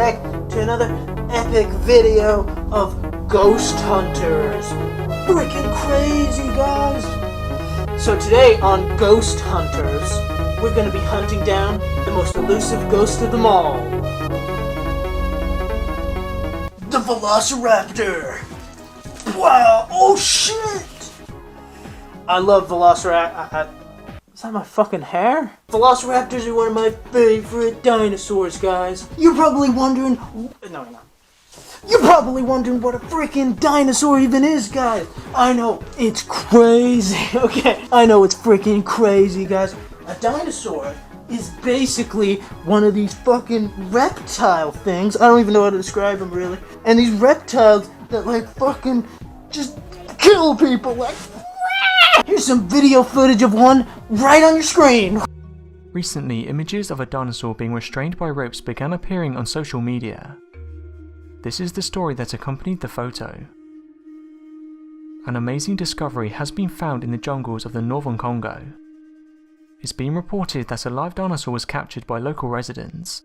back to another epic video of Ghost Hunters. Freaking crazy, guys! So today on Ghost Hunters, we're gonna be hunting down the most elusive ghost of them all. The Velociraptor! Wow! Oh shit! I love Velociraptor. Is that my fucking hair? Velociraptors are one of my favorite dinosaurs, guys. You're probably wondering... No, no. You're probably wondering what a freaking dinosaur even is, guys. I know, it's crazy. Okay, I know it's freaking crazy, guys. A dinosaur is basically one of these fucking reptile things. I don't even know how to describe them, really. And these reptiles that, like, fucking just kill people, like... Here's some video footage of one right on your screen. Recently, images of a dinosaur being restrained by ropes began appearing on social media. This is the story that accompanied the photo. An amazing discovery has been found in the jungles of the northern Congo. It's been reported that a live dinosaur was captured by local residents.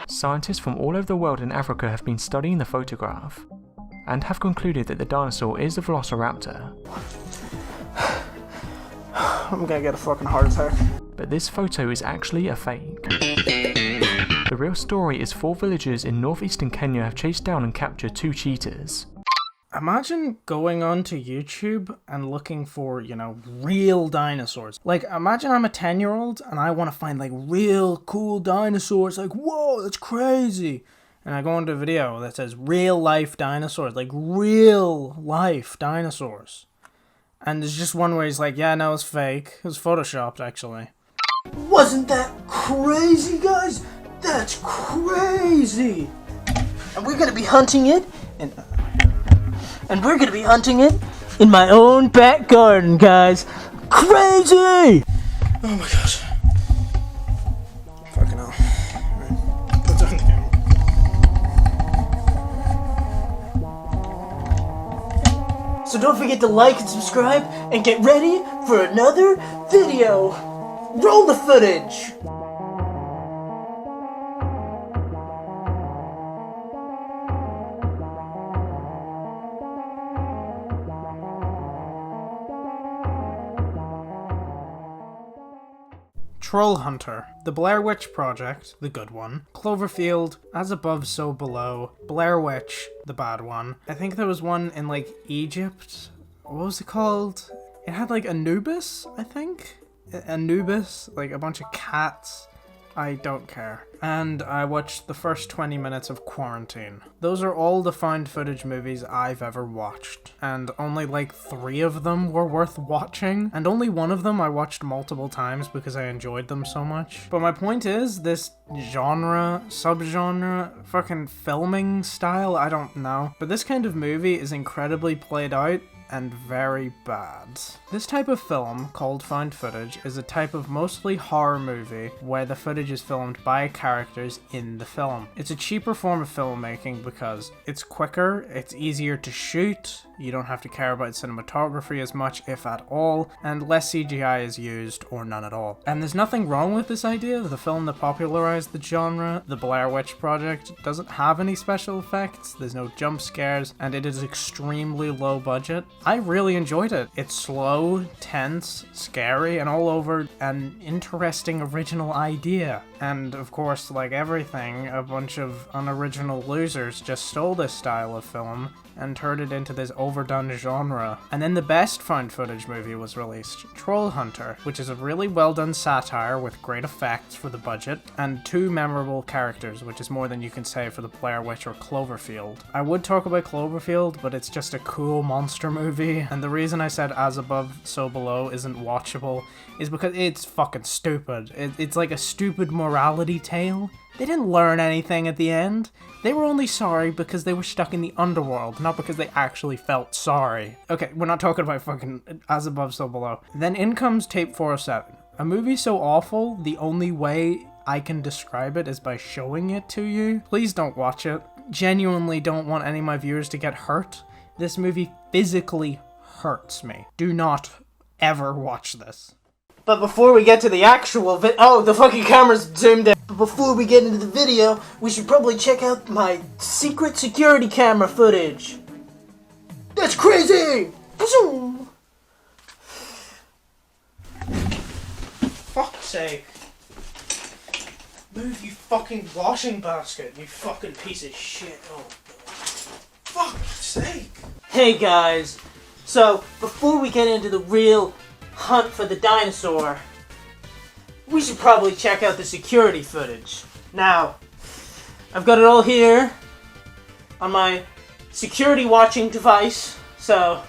Scientists from all over the world and Africa have been studying the photograph, and have concluded that the dinosaur is the Velociraptor. I'm gonna get a fucking heart attack. But this photo is actually a fake. The real story is 4 villagers in northeastern Kenya have chased down and captured 2 cheetahs. Imagine going onto YouTube and looking for, real dinosaurs. Like, imagine I'm a 10-year-old and I want to find, like, real cool dinosaurs. Like, whoa, that's crazy. And I go into a video that says real life dinosaurs. Like, real life dinosaurs. And there's just one where he's like, yeah, no, it's fake. It was photoshopped, actually. Wasn't that crazy, guys? That's crazy! And we're gonna be hunting it, and we're gonna be hunting it in my own back garden, guys. Crazy! Oh my gosh. Fucking hell. Alright, put down the camera. So don't forget to like and subscribe, and get ready for another video. Roll the footage! Troll Hunter, The Blair Witch Project, the good one, Cloverfield, As Above, So Below, Blair Witch, the bad one. I think there was one in, like, Egypt. What was it called? It had, like, Anubis, I think? Anubis, like a bunch of cats. I don't care. And I watched the first 20 minutes of Quarantine. Those are all the found footage movies I've ever watched. And only like 3 of them were worth watching. And only one of them I watched multiple times because I enjoyed them so much. But my point is, this genre, subgenre, fucking filming style, I don't know. But this kind of movie is incredibly played out and very bad. This type of film, called found footage, is a type of mostly horror movie where the footage is filmed by characters in the film. It's a cheaper form of filmmaking because it's quicker, it's easier to shoot, you don't have to care about cinematography as much, if at all, and less CGI is used, or none at all. And there's nothing wrong with this idea. The film that popularized the genre, The Blair Witch Project, doesn't have any special effects, there's no jump scares, and it is extremely low budget. I really enjoyed it. It's slow, tense, scary, and all over an interesting original idea. And of course, like everything, a bunch of unoriginal losers just stole this style of film and turned it into this overdone genre. And then the best found footage movie was released, Troll Hunter, which is a really well done satire with great effects for the budget, and 2 memorable characters, which is more than you can say for the Blair Witch or Cloverfield. I would talk about Cloverfield, but it's just a cool monster movie, and the reason I said As Above, So Below isn't watchable is because it's fucking stupid. It's like a stupid morality tale. They didn't learn anything at the end. They were only sorry because they were stuck in the underworld, not because they actually felt sorry. Okay, we're not talking about fucking As Above, So Below. Then in comes Tape 407. A movie so awful, the only way I can describe it is by showing it to you. Please don't watch it. Genuinely don't want any of my viewers to get hurt. This movie physically hurts me. Do not ever watch this. But before we get to the actual oh, the fucking camera's zoomed in. But before we get into the video, we should probably check out my secret security camera footage. That's crazy! Zoom! Fuck's sake. Move, you fucking washing basket, you fucking piece of shit. Oh, fuck's sake. Hey guys, so before we get into the real hunt for the dinosaur, we should probably check out the security footage. Now, I've got it all here on my security watching device, so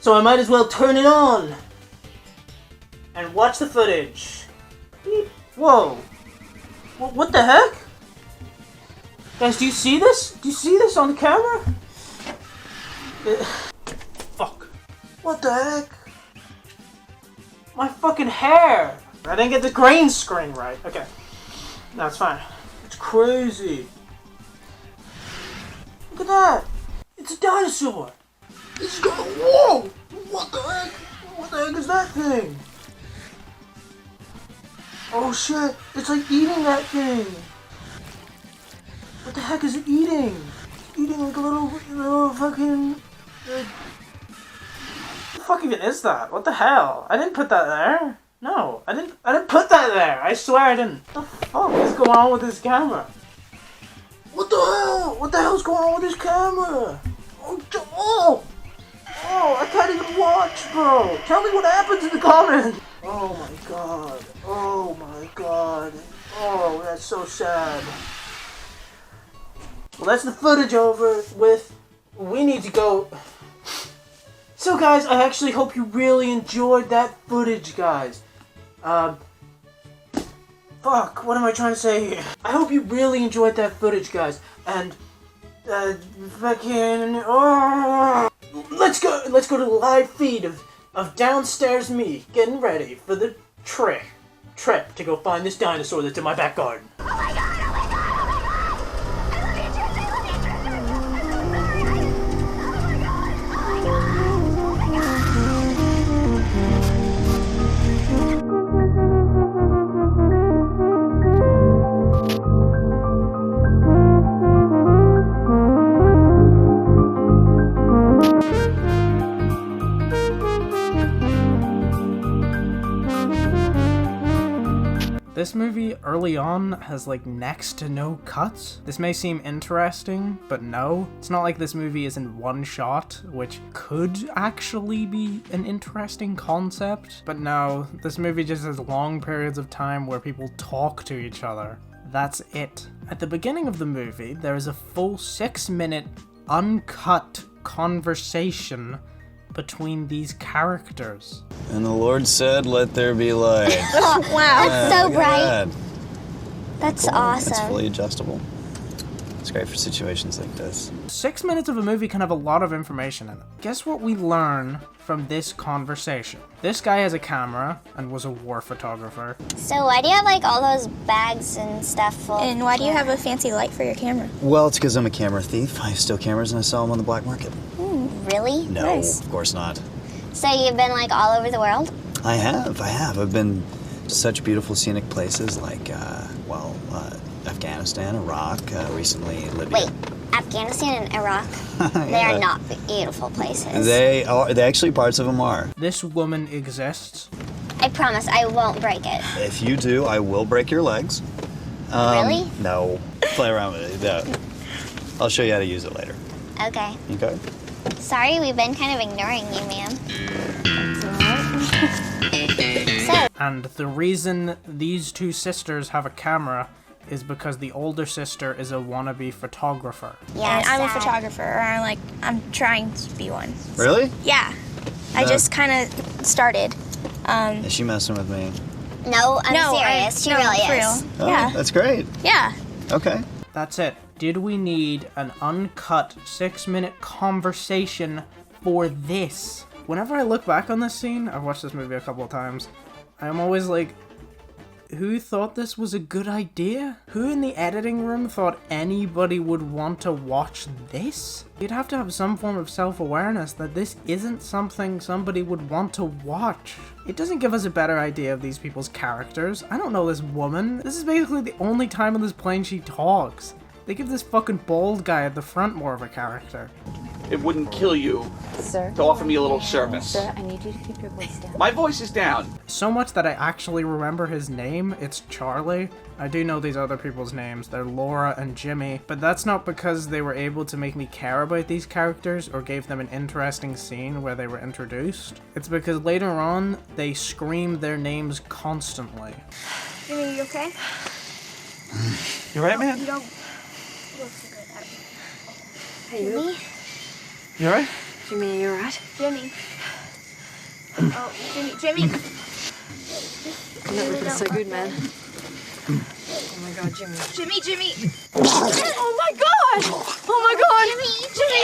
I might as well turn it on and watch the footage. Whoa. What the heck? Guys, do you see this? Do you see this on the camera? Fuck. What the heck? My fucking hair! I didn't get the green screen right. Okay. No, it's fine. It's crazy. Look at that! It's a dinosaur! It's got a whoa! What the heck? What the heck is that thing? Oh shit! It's like eating that thing! What the heck is it eating? It's eating like a little fucking... what the fuck even is that? What the hell? I didn't put that there. No, I didn't put that there. I swear I didn't. What the fuck is going on with this camera? What the hell? What the hell's going on with this camera? Oh, I can't even watch, bro. Tell me what happens in the comments. Oh my god. Oh my god. Oh, that's so sad. Well, that's the footage over with. We need to go. So guys, I actually hope you really enjoyed that footage, guys. Fuck, what am I trying to say here? I hope you really enjoyed that footage, guys. And, let's go to the live feed of downstairs me getting ready for the trip to go find this dinosaur that's in my back garden. Oh my god! Oh my god! Oh my god! I love you, George! I love you, George! Oh my god! Oh my god! This movie early on has like next to no cuts. This may seem interesting, but no. It's not like this movie is in one shot, which could actually be an interesting concept. But no, this movie just has long periods of time where people talk to each other. That's it. At the beginning of the movie, there is a full 6-minute uncut conversation between these characters. And the Lord said, "Let there be light." Oh, wow, that's so Look at bright. that. That's Cool. awesome. It's fully adjustable. It's great for situations like this. 6 minutes of a movie can have a lot of information in it. Guess what we learn from this conversation? This guy has a camera and was a war photographer. So why do you have like all those bags and stuff full? And why do you have a fancy light for your camera? Well, it's because I'm a camera thief. I steal cameras and I sell them on the black market. Really? No, Nice. of course not. So you've been like all over the world? I have. I've been to such beautiful scenic places like, Afghanistan, Iraq, recently Libya. Wait, Afghanistan and Iraq? They Yeah. are not beautiful places. They actually, parts of them are. This woman exists. I promise I won't break it. If you do, I will break your legs. Really? No. Play around with it. No. I'll show you how to use it later. Okay. Okay? Sorry, we've been kind of ignoring you, ma'am. So, And the reason these two sisters have a camera is because the older sister is a wannabe photographer. yeah, And I'm a sad. photographer, or I'm trying to be one. Really? Yeah. I No. just kind of started. Is she messing with me? No, I'm no, serious. She no, really for is. real. Oh, Yeah. That's great. Yeah. Okay. That's it. Did we need an uncut 6-minute conversation for this? Whenever I look back on this scene, I've watched this movie a couple of times, I'm always like, Who thought this was a good idea? Who in the editing room thought anybody would want to watch this? You'd have to have some form of self-awareness that this isn't something somebody would want to watch. It doesn't give us a better idea of these people's characters. I don't know this woman. This is basically the only time on this plane she talks. They give this fucking bald guy at the front more of a character. It wouldn't kill you Sir? to offer me a little service. Sir, I need you to keep your voice down. My voice is down. So much that I actually remember his name. It's Charlie. I do know these other people's names. They're Laura and Jimmy. But that's not because they were able to make me care about these characters or gave them an interesting scene where they were introduced. It's because later on, they screamed their names constantly. Jimmy, you okay? You right, man? You don't look so good. Hey, you? You alright? Jimmy, are you alright? Jimmy. Oh, Jimmy. You're not looking so good, man. Oh my god, Jimmy. Jimmy. Oh my god! Oh my god! Jimmy,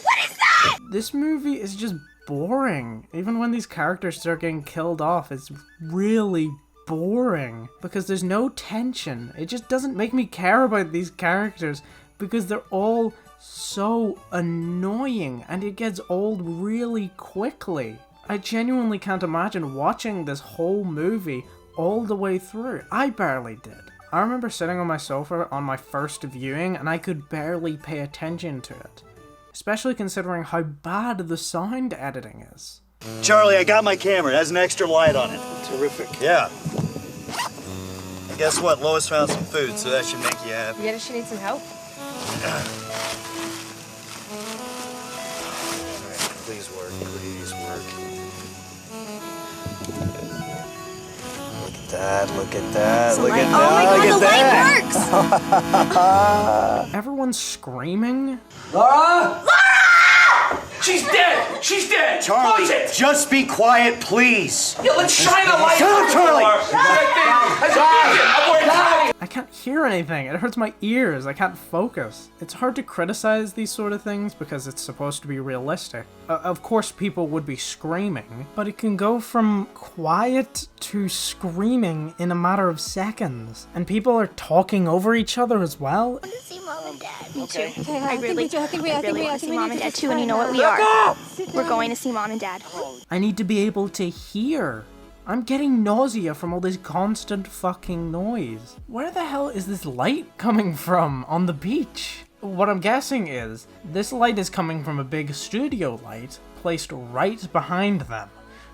what is that? This movie is just boring. Even when these characters start getting killed off, it's really boring. Because there's no tension. It just doesn't make me care about these characters because they're all so annoying and it gets old really quickly. I genuinely can't imagine watching this whole movie all the way through. I barely did. I remember sitting on my sofa on my first viewing and I could barely pay attention to it. Especially considering how bad the sound editing is. Charlie, I got my camera. It has an extra light on it. Terrific. Yeah. And guess what? Lois found some food, so that should make you happy. Yeah, does she need some help? Please work. Please work. Look at that. Look at that. Look at Oh my that. god, Look the at light that. works! Everyone's screaming. She's dead! She's dead! Charlie, Watch it! just be quiet, please. Yeah, let's shine a light Shut up, on Charlie! I can't hear anything. It hurts my ears. I can't focus. It's hard to criticize these sort of things because it's supposed to be realistic. Of course, people would be screaming, but it can go from quiet to screaming in a matter of seconds. And people are talking over each other as well. I want to see Mom and Dad. Me too. I really want to see Mom and Dad too, and you know what? Let We are. go! We're going to see Mom and Dad. I need to be able to hear. I'm getting nausea from all this constant fucking noise. Where the hell is this light coming from on the beach? What I'm guessing is, this light is coming from a big studio light placed right behind them,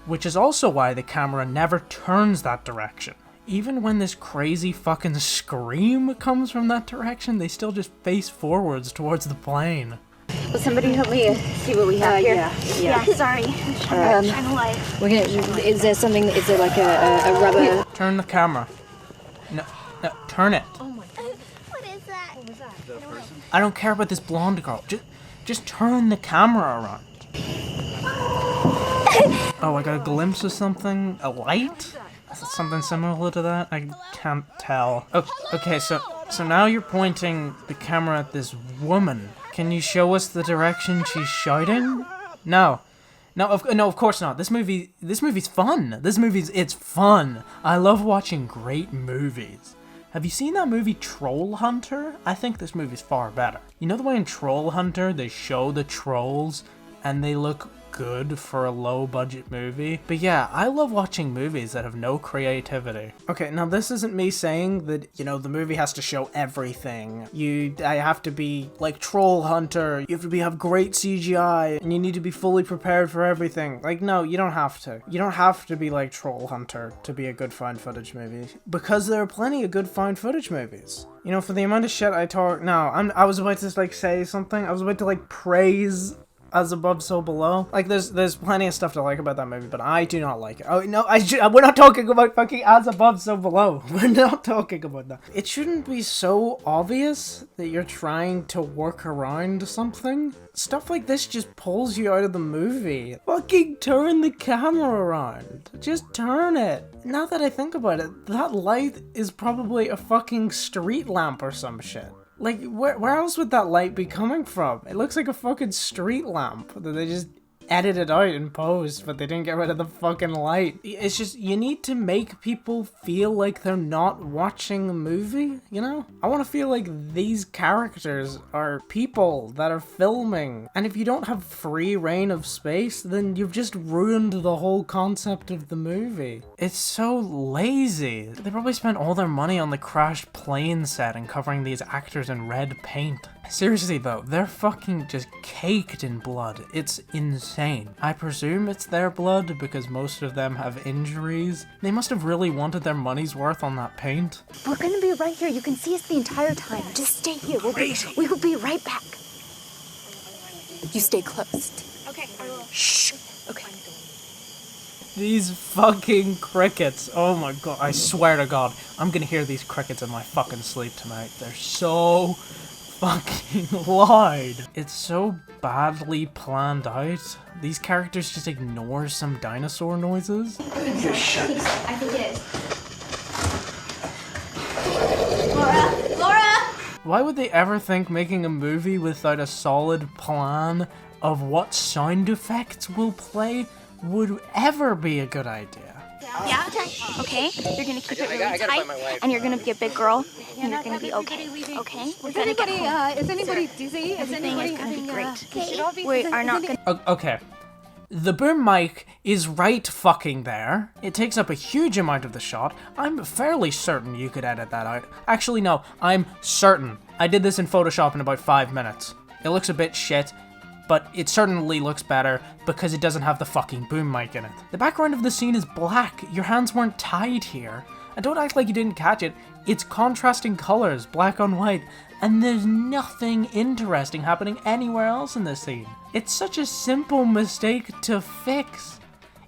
which is also why the camera never turns that direction. Even when this crazy fucking scream comes from that direction, they still just face forwards towards the plane. Will somebody help me see what we have here? Yeah, sorry. I'm trying to light. We're gonna. Is there something? Is there like a rubber? Turn the camera. No, turn it. What is that? I don't care about this blonde girl. Just turn the camera around. Oh, I got a glimpse of something? A light? Something similar to that? I can't tell. Okay, so now you're pointing the camera at this woman. Can you show us the direction she's shouting? No, of course not. This movie's fun. It's fun. I love watching great movies. Have you seen that movie Troll Hunter? I think this movie's far better. You know the way in Troll Hunter they show the trolls and they look good for a low budget movie? But yeah, I love watching movies that have no creativity. Okay, now this isn't me saying that, you know, the movie has to show everything. I have to be like Troll Hunter, you have to have great CGI, and you need to be fully prepared for everything. Like, no, you don't have to. You don't have to be like Troll Hunter to be a good found footage movie, because there are plenty of good found footage movies. You know, for the amount of shit I talk, I was about to like say something, I was about to like praise As Above, So Below. Like, there's plenty of stuff to like about that movie, but I do not like it. Oh, no, we're not talking about fucking As Above, So Below. We're not talking about that. It shouldn't be so obvious that you're trying to work around something. Stuff like this just pulls you out of the movie. Fucking turn the camera around. Just turn it. Now that I think about it, that light is probably a fucking street lamp or some shit. Like, where else would that light be coming from? It looks like a fucking street lamp that they just edited out in post, but they didn't get rid of the fucking light. It's just, you need to make people feel like they're not watching a movie, you know? I want to feel like these characters are people that are filming. And if you don't have free reign of space, then you've just ruined the whole concept of the movie. It's so lazy. They probably spent all their money on the crashed plane set and covering these actors in red paint. Seriously though, they're fucking just caked in blood. It's insane. I presume it's their blood because most of them have injuries. They must have really wanted their money's worth on that paint. We're gonna be right here. You can see us the entire time. Just stay here. We will be right back. You stay close. Okay, I will. Shh. Okay. These fucking crickets. Oh my god. I swear to god, I'm gonna hear these crickets in my fucking sleep tonight. They're so fucking loud. It's so badly planned out. These characters just ignore some dinosaur noises. I think it is. Laura! Why would they ever think making a movie without a solid plan of what sound effects will play would ever be a good idea? Yeah? Okay, you're gonna keep it really tight, and you're gonna be a big girl, and you're gonna be okay. Okay? We're gonna get home. Is anybody dizzy? Is Everything is anybody gonna be having, great. We are not gonna... Okay. The boom mic is right fucking there. It takes up a huge amount of the shot. I'm fairly certain you could edit that out. Actually, no, I'm certain. I did this in Photoshop in about 5 minutes. It looks a bit shit, but it certainly looks better because it doesn't have the fucking boom mic in it. The background of the scene is black. Your hands weren't tied here. And don't act like you didn't catch it. It's contrasting colors, black on white, and there's nothing interesting happening anywhere else in this scene. It's such a simple mistake to fix.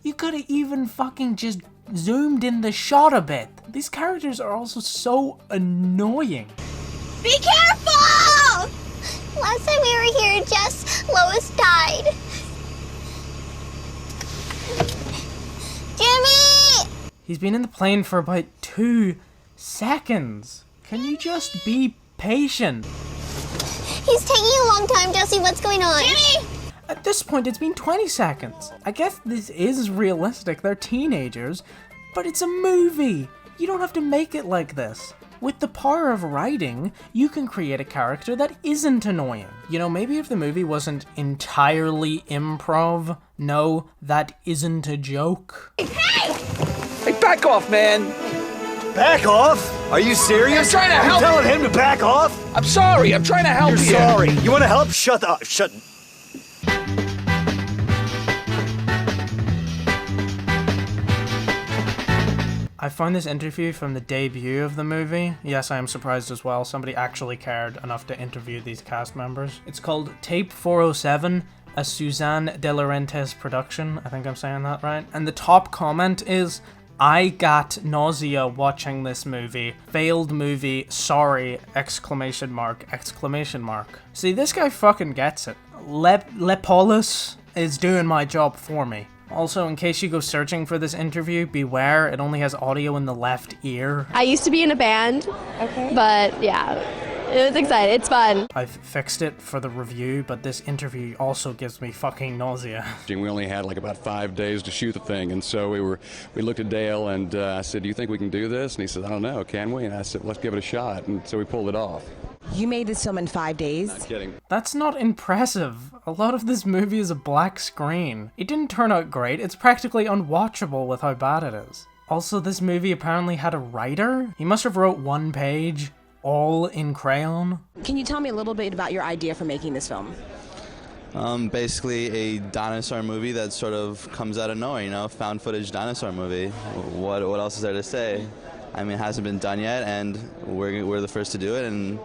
You could have even fucking just zoomed in the shot a bit. These characters are also so annoying. Be careful! Last time we were here, Lois died. Jimmy! He's been in the plane for about 2 seconds. Can you just be patient? He's taking a long time, Jesse. What's going on? Jimmy! At this point, it's been 20 seconds. I guess this is realistic. They're teenagers, but it's a movie. You don't have to make it like this. With the power of writing, you can create a character that isn't annoying. You know, maybe if the movie wasn't entirely improv, no, that isn't a joke. Hey, back off, man. Back off? Are you serious? I'm trying to help. You telling him to back off? I'm sorry. I'm trying to help You're you. sorry. You want to help? Shut up. Shut. I found this interview from the debut of the movie. Yes, I am surprised as well. Somebody actually cared enough to interview these cast members. It's called Tape 407, a Suzanne De Laurentiis production. I think I'm saying that right. And the top comment is, I got nausea watching this movie. Failed movie, sorry, exclamation mark. See, this guy fucking gets it. Lepolis is doing my job for me. Also, in case you go searching for this interview, beware, it only has audio in the left ear. I used to be in a band, but yeah, it was exciting. It's fun. I've fixed it for the review, but this interview also gives me fucking nausea. We only had like about 5 days to shoot the thing, and so we looked at Dale, and I said, do you think we can do this? And he said, I don't know, can we? And I said, let's give it a shot, and so we pulled it off. You made this film in 5 days? Not kidding. That's not impressive. A lot of this movie is a black screen. It didn't turn out great. It's practically unwatchable with how bad it is. Also, this movie apparently had a writer. He must have wrote 1 page, all in crayon. Can you tell me a little bit about your idea for making this film? Basically a dinosaur movie that sort of comes out of nowhere, you know, found footage dinosaur movie. What else is there to say? I mean, it hasn't been done yet, and we're the first to do it, and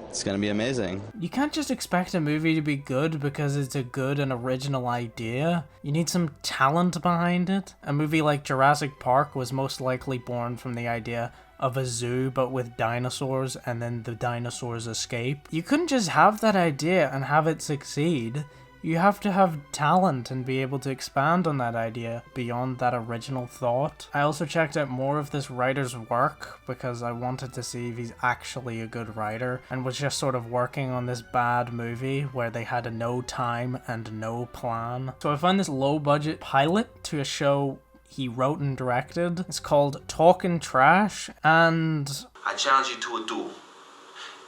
it's gonna be amazing. You can't just expect a movie to be good because it's a good and original idea. You need some talent behind it. A movie like Jurassic Park was most likely born from the idea of a zoo but with dinosaurs, and then the dinosaurs escape. You couldn't just have that idea and have it succeed. You have to have talent and be able to expand on that idea beyond that original thought. I also checked out more of this writer's work because I wanted to see if he's actually a good writer and was just sort of working on this bad movie where they had no time and no plan. So I found this low budget pilot to a show he wrote and directed. It's called Talkin' Trash, and I challenge you to a duel.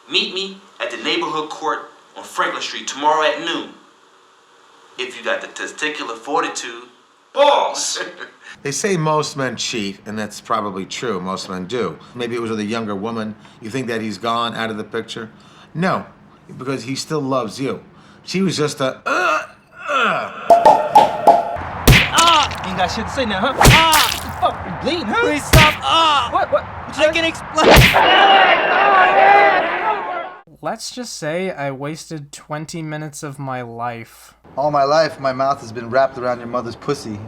Meet me at the neighborhood court on Franklin Street tomorrow at noon. If you got the testicular fortitude, balls! They say most men cheat, and that's probably true. Most men do. Maybe it was with a younger woman. You think that he's gone out of the picture? No, because he still loves you. She was just a Ain't got shit to say now, huh? Fuck, you bleeding, huh? Please stop. What? I can explain. let's just say I wasted 20 minutes of my life. All my life, my mouth has been wrapped around your mother's pussy.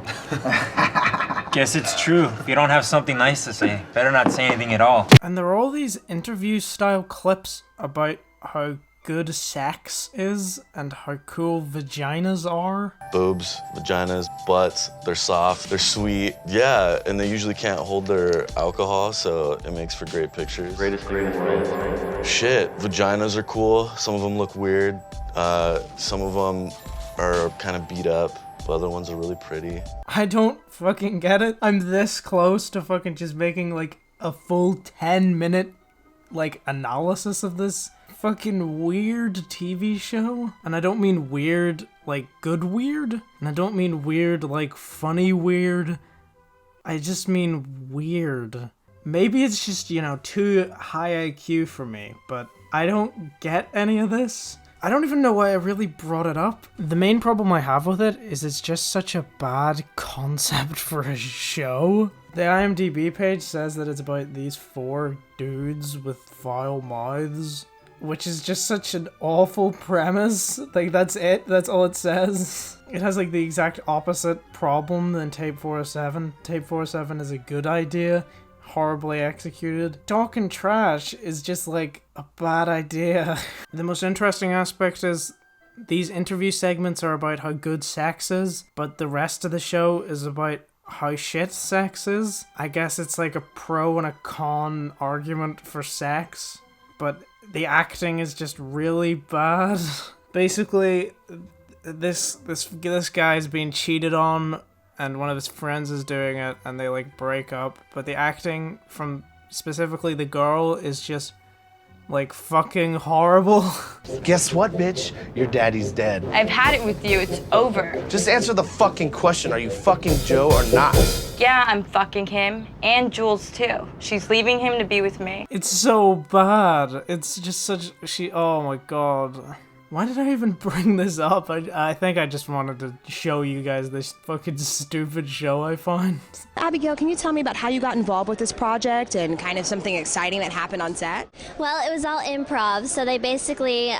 Guess it's true. If you don't have something nice to say, better not say anything at all. And there are all these interview-style clips about how good sex is and how cool vaginas are. Boobs, vaginas, butts, they're soft, they're sweet. Yeah, and they usually can't hold their alcohol, so it makes for great pictures. Greatest thing in the world. Shit, vaginas are cool. Some of them look weird. Some of them are kind of beat up, but other ones are really pretty. I don't fucking get it. I'm this close to fucking just making like a full 10-minute like analysis of this fucking weird TV show. And I don't mean weird like good weird, and I don't mean weird like funny weird. I just mean weird. Maybe it's just, you know, too high IQ for me, but I don't get any of this. I don't even know why I really brought it up. The main problem I have with it is it's just such a bad concept for a show. The IMDb page says that it's about these 4 dudes with foul mouths, which is just such an awful premise. Like, that's it. That's all it says. It has, like, the exact opposite problem than Tape 407. Tape 407 is a good idea, horribly executed. Talkin' Trash is just, like, a bad idea. The most interesting aspect is these interview segments are about how good sex is, but the rest of the show is about how shit sex is. I guess it's like a pro and a con argument for sex, but the acting is just really bad. Basically, this guy's being cheated on, and one of his friends is doing it, and they like break up. But the acting from specifically the girl is just like fucking horrible. Guess what, bitch? Your daddy's dead. I've had it with you. It's over. Just answer the fucking question. Are you fucking Joe or not? Yeah, I'm fucking him. And Jules, too. She's leaving him to be with me. It's so bad. It's just such... Oh my god. Why did I even bring this up? I think I just wanted to show you guys this fucking stupid show I find. Abigail, can you tell me about how you got involved with this project and kind of something exciting that happened on set? Well, it was all improv, so they basically,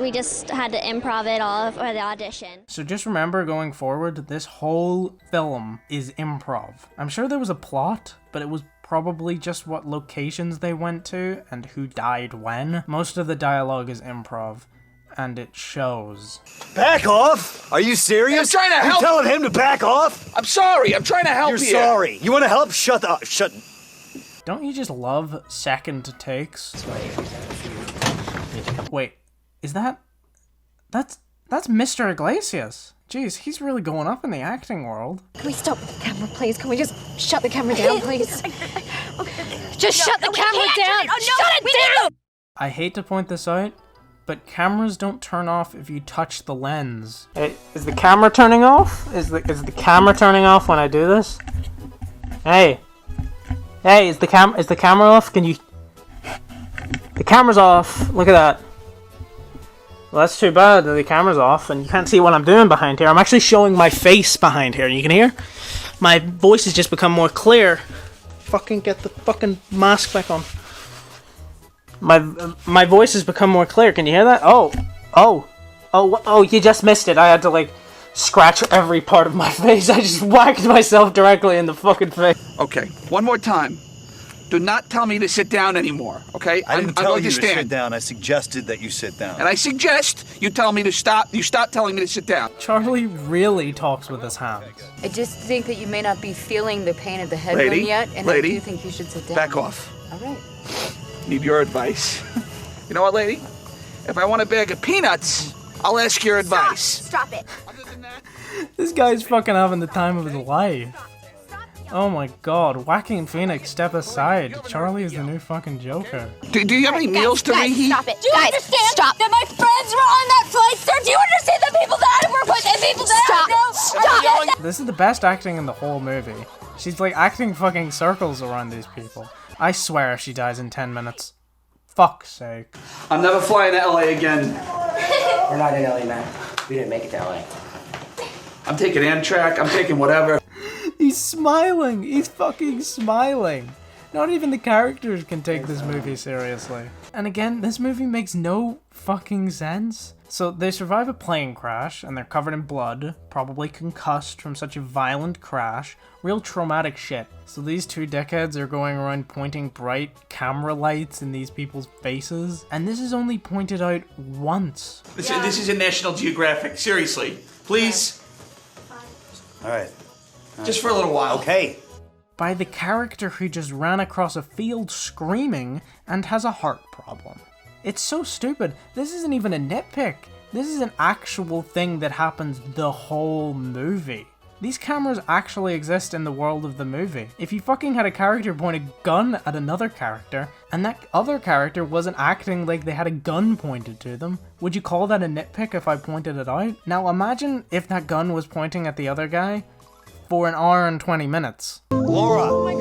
we just had to improv it all for the audition. So just remember going forward, this whole film is improv. I'm sure there was a plot, but it was probably just what locations they went to and who died when. Most of the dialogue is improv. And it shows. Back off? Are you serious? I'm trying to help. You're telling him to back off? I'm sorry. I'm trying to help you. You're sorry. You want to help? Shut up. Shut. Don't you just love second takes? Wait, is that's Mr. Iglesias? Jeez, he's really going up in the acting world. Can we stop the camera, please? Can we just shut the camera down, please? Just shut the camera down! Shut it down! I hate to point this out, but cameras don't turn off if you touch the lens. Hey, is the camera turning off? Is the camera turning off when I do this? Hey, is the camera off? Can you? The camera's off. Look at that. Well, that's too bad that the camera's off and you can't see what I'm doing behind here. I'm actually showing my face behind here. You can hear? My voice has just become more clear. Fucking get the fucking mask back on. My voice has become more clear. Can you hear that? Oh, you just missed it. I had to like scratch every part of my face. I just whacked myself directly in the fucking face. Okay, one more time. Do not tell me to sit down anymore, okay? I didn't I'm tell going you to stand. sit down. I suggested that you sit down. And I suggest you tell me to stop. You stop telling me to sit down. Charlie really talks with his hands. I just think that you may not be feeling the pain of the head wound Lady, yet, and lady, I do think you should sit down. Back off. All right. Need your advice. You know what, lady? If I want a bag of peanuts, I'll ask your advice. Stop it. This guy's fucking having the time of his life. Oh my god, Joaquin Phoenix, step aside. Charlie is the new fucking Joker. Do you have any meals to reheat? Stop it. Do you understand that my friends were on that flight, sir? Do you understand the people that were put and people that Stop. This is the best acting in the whole movie. She's like acting fucking circles around these people. I swear she dies in 10 minutes. Fuck's sake. I'm never flying to LA again. We're not in LA, man. We didn't make it to LA. I'm taking Amtrak. I'm taking whatever. He's smiling. He's fucking smiling. Not even the characters can take this movie seriously. And again, this movie makes no fucking sense. So they survive a plane crash and they're covered in blood, probably concussed from such a violent crash. Real traumatic shit. So these two dickheads are going around pointing bright camera lights in these people's faces. And this is only pointed out once. This is a National Geographic. Seriously. Please. All right. Just for a little while. Okay. By the character who just ran across a field screaming and has a heart problem. It's so stupid. This isn't even a nitpick. This is an actual thing that happens the whole movie. These cameras actually exist in the world of the movie. If you fucking had a character point a gun at another character, and that other character wasn't acting like they had a gun pointed to them, would you call that a nitpick if I pointed it out? Now imagine if that gun was pointing at the other guy for an hour and 20 minutes. Laura,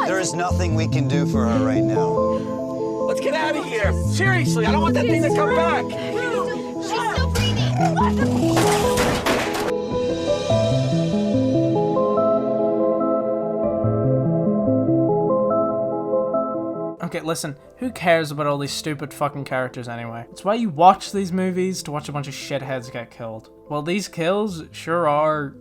there is nothing we can do for her right now. Let's get out of here. Seriously, I don't want that thing to come back. She's still breathing. Okay, listen, who cares about all these stupid fucking characters anyway? It's why you watch these movies, to watch a bunch of shitheads get killed. Well, these kills sure are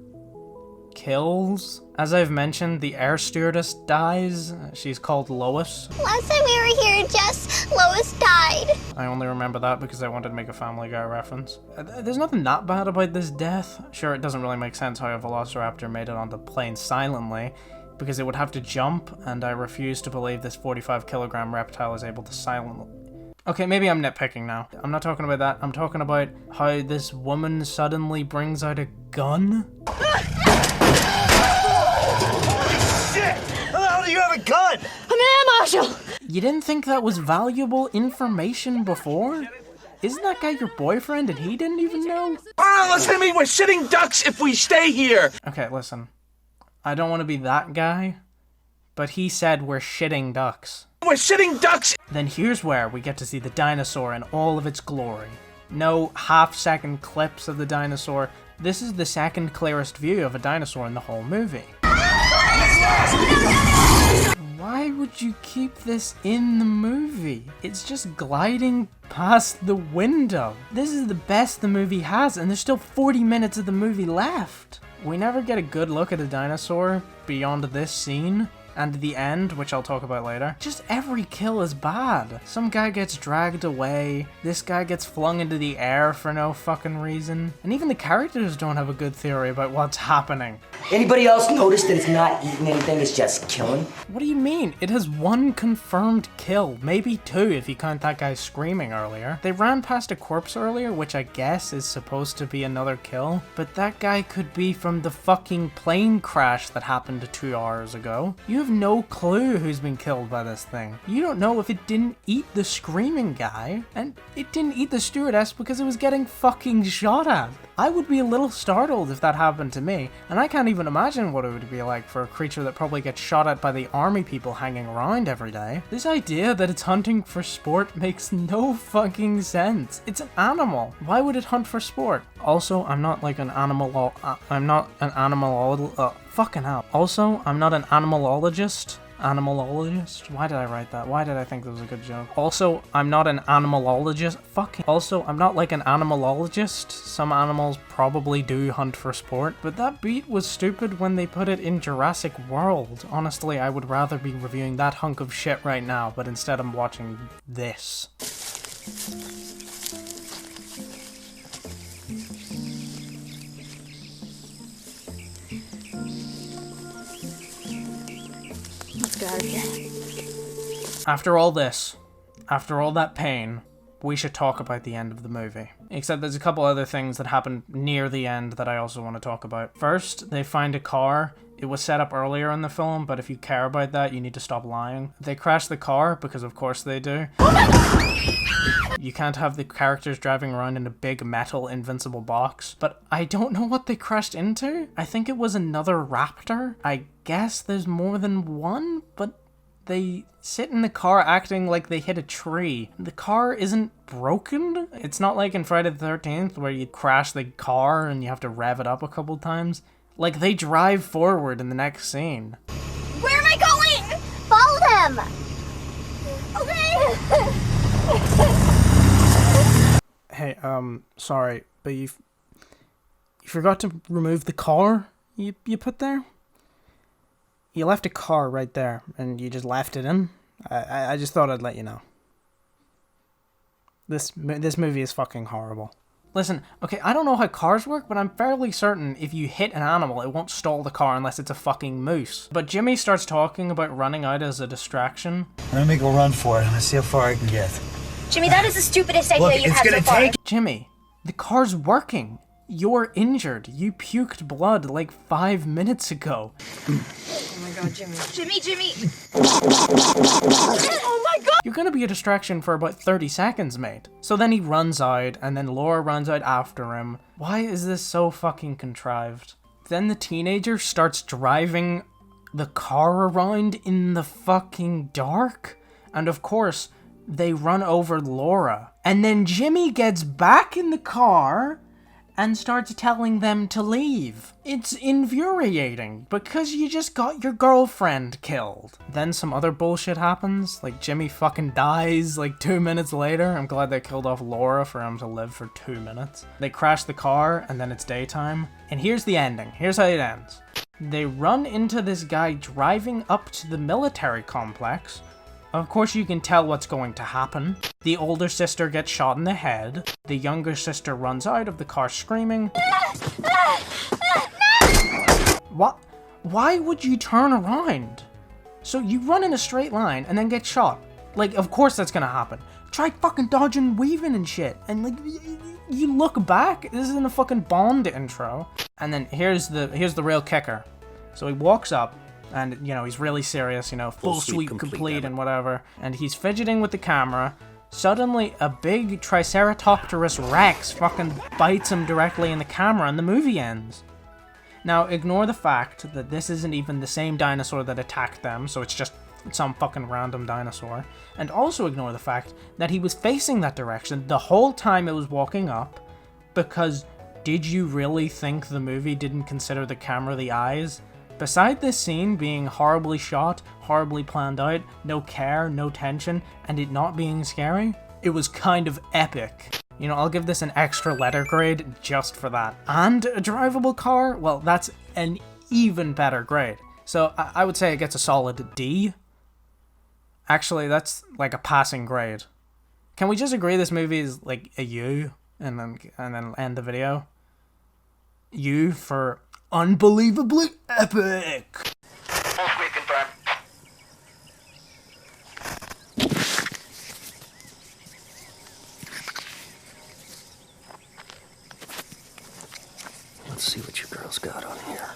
kills. As I've mentioned, the air stewardess dies. She's called Lois. Last time we were here, Jess, Lois died. I only remember that because I wanted to make a Family Guy reference. There's nothing that bad about this death. Sure, it doesn't really make sense how a velociraptor made it onto the plane silently, because it would have to jump, and I refuse to believe this 45-kilogram reptile is able to silently... Okay, maybe I'm nitpicking now. I'm not talking about that. I'm talking about how this woman suddenly brings out a gun. Shit! How the hell do you have a gun? I'm an air marshal! You didn't think that was valuable information before? Isn't that guy your boyfriend and he didn't even know? Listen to me, we're sitting ducks if we stay here. Okay, listen. I don't want to be that guy, but he said we're shitting ducks. We're sitting ducks! Then here's where we get to see the dinosaur in all of its glory. No half-second clips of the dinosaur. This is the second clearest view of a dinosaur in the whole movie. Why would you keep this in the movie? It's just gliding past the window. This is the best the movie has, and there's still 40 minutes of the movie left. We never get a good look at a dinosaur beyond this scene. And the end, which I'll talk about later. Just every kill is bad. Some guy gets dragged away, this guy gets flung into the air for no fucking reason, and even the characters don't have a good theory about what's happening. Anybody else notice that it's not eating anything, it's just killing? What do you mean? It has one confirmed kill, maybe two if you count that guy screaming earlier. They ran past a corpse earlier, which I guess is supposed to be another kill, but that guy could be from the fucking plane crash that happened 2 hours ago. You have no clue who's been killed by this thing. You don't know if it didn't eat the screaming guy, and it didn't eat the stewardess because it was getting fucking shot at. I would be a little startled if that happened to me, and I can't even imagine what it would be like for a creature that probably gets shot at by the army people hanging around every day. This idea that it's hunting for sport makes no fucking sense. It's an animal. Why would it hunt for sport? Also, I'm not like an animal. I'm not an animalologist. Animalologist? Why did I write that? Why did I think that was a good joke? Also, I'm not an animalologist. Fucking. Also, I'm not like an animalologist. Some animals probably do hunt for sport, but that beat was stupid when they put it in Jurassic World. Honestly, I would rather be reviewing that hunk of shit right now, but instead I'm watching this. Let's get out of here. After all this, after all that pain, we should talk about the end of the movie. Except there's a couple other things that happen near the end that I also want to talk about. First, they find a car. It was set up earlier in the film, but if you care about that, you need to stop lying. They crash the car, because of course they do. You can't have the characters driving around in a big metal invincible box, but I don't know what they crashed into. I think it was another raptor. I guess there's more than one, but they sit in the car acting like they hit a tree. The car isn't broken. It's not like in Friday the 13th where you crash the car and you have to rev it up a couple times. Like, they drive forward in the next scene. Where am I going? Follow them. Okay. Hey, sorry, but you forgot to remove the car you put there? You left a car right there, and you just left it in. I just thought I'd let you know. This movie is fucking horrible. Listen, okay, I don't know how cars work, but I'm fairly certain if you hit an animal, it won't stall the car unless it's a fucking moose. But Jimmy starts talking about running out as a distraction. I'm gonna make a run for it. I'm gonna see how far I can get. Jimmy, that is the stupidest idea you've had so far. Jimmy, the car's working. You're injured. You puked blood like 5 minutes ago. Oh my god, Jimmy. Jimmy. Oh my god. You're gonna be a distraction for about 30 seconds, mate. So then he runs out, and then Laura runs out after him. Why is this so fucking contrived? Then the teenager starts driving the car around in the fucking dark. And of course, they run over Laura. And then Jimmy gets back in the car and starts telling them to leave. It's infuriating, because you just got your girlfriend killed. Then some other bullshit happens, like Jimmy fucking dies like 2 minutes later. I'm glad they killed off Laura for him to live for 2 minutes. They crash the car, and then it's daytime. And here's the ending. Here's how it ends. They run into this guy driving up to the military complex. Of course you can tell what's going to happen. The older sister gets shot in the head. The younger sister runs out of the car screaming. What? Why would you turn around? So you run in a straight line and then get shot. Like, of course that's gonna happen. Try fucking dodging and weaving and shit. And like, you look back, this isn't a fucking Bond intro. And then here's the real kicker. So he walks up, and, you know, he's really serious, you know, full sweep complete and whatever. And he's fidgeting with the camera. Suddenly, a big Triceratopterus Rex fucking bites him directly in the camera, and the movie ends. Now, ignore the fact that this isn't even the same dinosaur that attacked them, so it's just some fucking random dinosaur. And also ignore the fact that he was facing that direction the whole time it was walking up, because did you really think the movie didn't consider the camera the eyes? Beside this scene being horribly shot, horribly planned out, no care, no tension, and it not being scary, it was kind of epic. You know, I'll give this an extra letter grade just for that. And a drivable car? Well, that's an even better grade. So I would say it gets a solid D. Actually, that's like a passing grade. Can we just agree this movie is like a U and then end the video? U for unbelievably epic. Let's see what you girls got on here.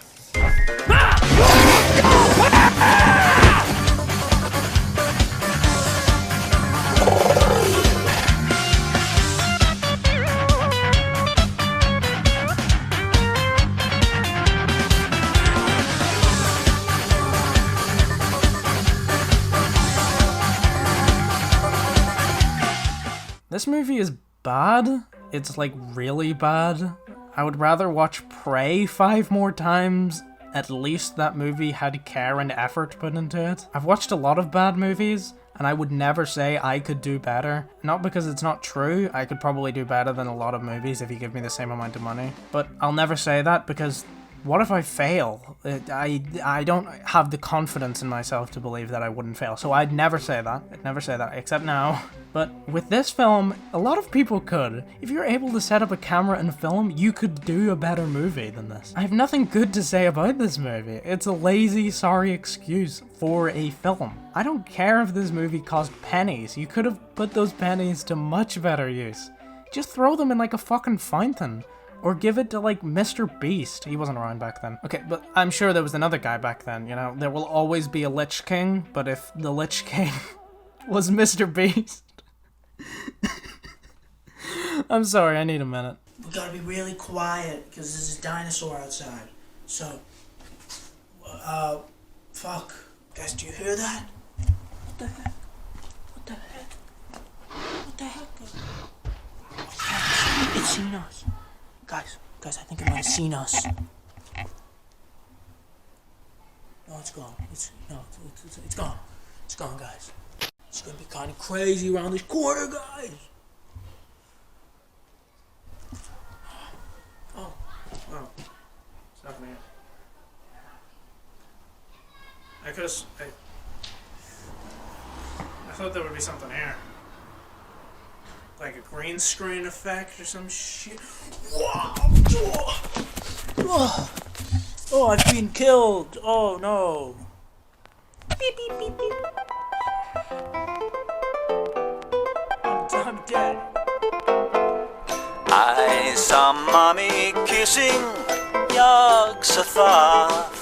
This movie is bad. It's like really bad. I would rather watch Prey 5 more times at least that movie had care and effort put into it. I've watched a lot of bad movies, and I would never say I could do better. Not because it's not true, I could probably do better than a lot of movies if you give me the same amount of money. But I'll never say that because what if I fail? I don't have the confidence in myself to believe that I wouldn't fail, so I'd never say that. I'd never say that, except now. But with this film, a lot of people could. If you're able to set up a camera and film, you could do a better movie than this. I have nothing good to say about this movie. It's a lazy, sorry excuse for a film. I don't care if this movie cost pennies. You could have put those pennies to much better use. Just throw them in like a fucking fountain. Or give it to, like, Mr. Beast. He wasn't around back then. Okay, but I'm sure there was another guy back then, you know? There will always be a Lich King, but if the Lich King was Mr. Beast... I'm sorry, I need a minute. We gotta be really quiet, because there's a dinosaur outside. So... fuck. Guys, do you hear that? What the heck? What the heck? What the heck? It's seen us. Guys, I think it might have seen us. No, it's gone. It's gone. It's gone, guys. It's gonna be kind of crazy around this corner, guys. Oh, it's not me. I thought there would be something here. Like a green screen effect or some shit. Oh, I've been killed. Oh no. Beep, beep, beep, beep. I'm dead. I saw mommy kissing Yog-Sothoth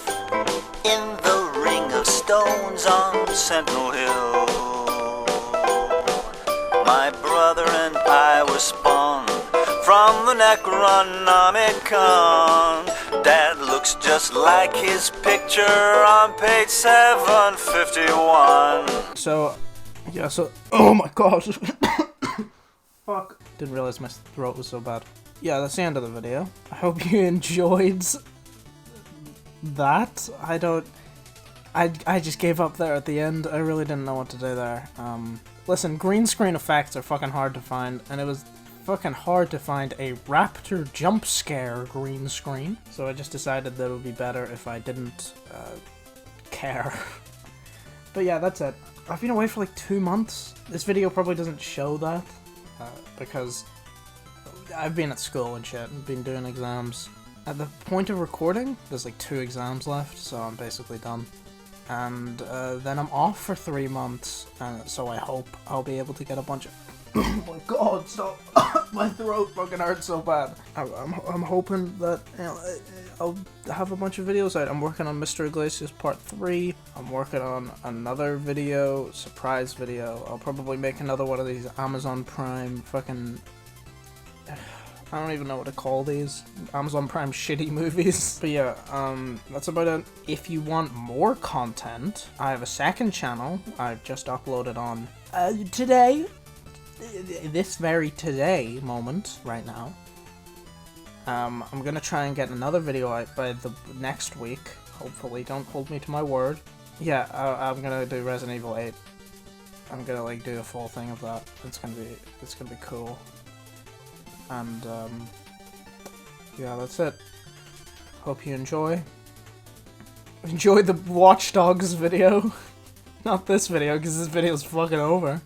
in the ring of stones on Sentinel Hill. My brother and I were spawned from the Necronomicon. Dad looks just like his picture on page 751. So, oh my god. Fuck. Didn't realize my throat was so bad. Yeah, that's the end of the video. I hope you enjoyed that. I just gave up there at the end. I really didn't know what to do there. Listen, green screen effects are fucking hard to find, and it was fucking hard to find a raptor jump scare green screen. So I just decided that it would be better if I didn't care. But yeah, that's it. I've been away for like 2 months. This video probably doesn't show that, because I've been at school and shit, and been doing exams. At the point of recording, there's like 2 exams left, so I'm basically done. And then I'm off for 3 months, so I hope I'll be able to get a bunch of... Oh my god, stop! My throat fucking hurts so bad. I'm hoping that, you know, I'll have a bunch of videos out. I'm working on Mr. Iglesias Part 3. I'm working on another video, surprise video. I'll probably make another one of these Amazon Prime fucking... I don't even know what to call these. Amazon Prime shitty movies. But yeah, that's about it. If you want more content, I have a second channel I've just uploaded on today. This very today moment, right now. I'm gonna try and get another video out by the next week. Hopefully, don't hold me to my word. Yeah, I'm gonna do Resident Evil 8. I'm gonna like do a full thing of that. It's gonna be cool. And yeah, that's it. Hope you enjoy the Watch Dogs video. Not this video, because this video's fucking over.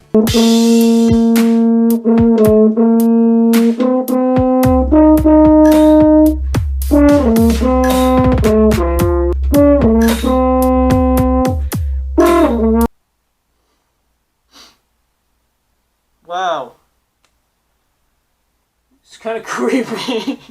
Wow. It's kind of creepy.